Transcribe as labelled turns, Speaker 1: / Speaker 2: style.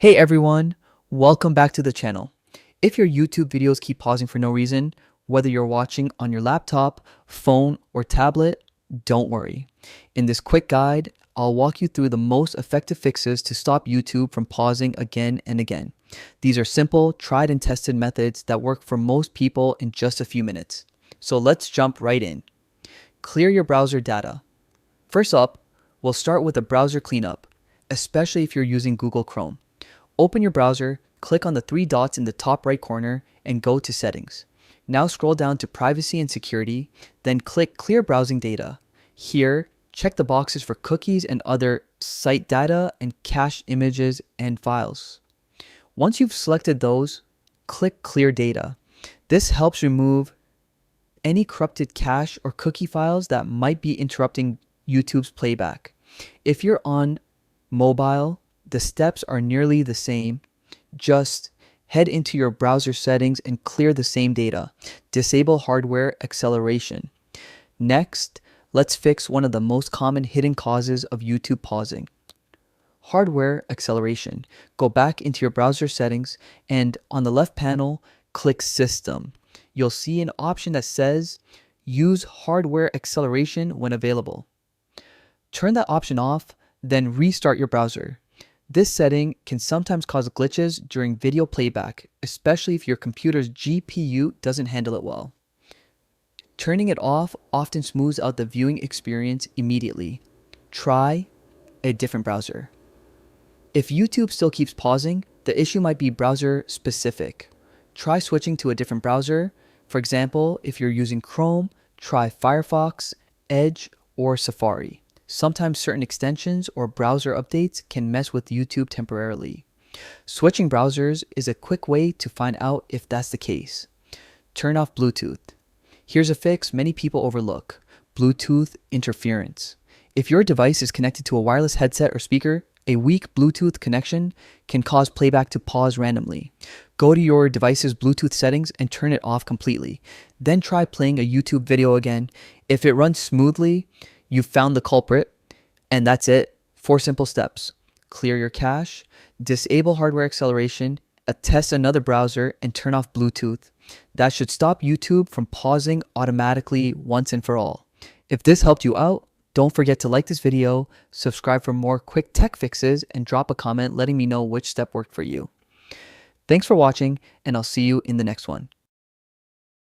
Speaker 1: Hey everyone, welcome back to the channel. If your YouTube videos keep pausing for no reason, whether you're watching on your laptop, phone, or tablet, don't worry. In this quick guide, I'll walk you through the most effective fixes to stop YouTube from pausing again and again. These are simple, tried and tested methods that work for most people in just a few minutes. So let's jump right in. Clear your browser data. First up, we'll start with a browser cleanup, especially if you're using Google Chrome. Open your browser, click on the three dots in the top right corner, and go to Settings. Now scroll down to Privacy and Security, then click Clear Browsing Data. Here, check the boxes for cookies and other site data and cached images and files. Once you've selected those, click Clear Data. This helps remove any corrupted cache or cookie files that might be interrupting YouTube's playback. If you're on mobile, the steps are nearly the same. Just head into your browser settings and clear the same data. Disable hardware acceleration. Next, let's fix one of the most common hidden causes of YouTube pausing. Hardware acceleration. Go back into your browser settings and on the left panel, click System. You'll see an option that says Use hardware acceleration when available. Turn that option off, then restart your browser. This setting can sometimes cause glitches during video playback, especially if your computer's GPU doesn't handle it well. Turning it off often smooths out the viewing experience immediately. Try a different browser. If YouTube still keeps pausing, the issue might be browser specific. Try switching to a different browser. For example, if you're using Chrome, try Firefox, Edge, or Safari. Sometimes certain extensions or browser updates can mess with YouTube temporarily. Switching browsers is a quick way to find out if that's the case. Turn off Bluetooth. Here's a fix many people overlook: Bluetooth interference. If your device is connected to a wireless headset or speaker, a weak Bluetooth connection can cause playback to pause randomly. Go to your device's Bluetooth settings and turn it off completely. Then try playing a YouTube video again. If it runs smoothly, you've found the culprit, and that's it. 4 simple steps. Clear your cache, disable hardware acceleration, test another browser, and turn off Bluetooth. That should stop YouTube from pausing automatically once and for all. If this helped you out, don't forget to like this video, subscribe for more quick tech fixes, and drop a comment letting me know which step worked for you. Thanks for watching, and I'll see you in the next one.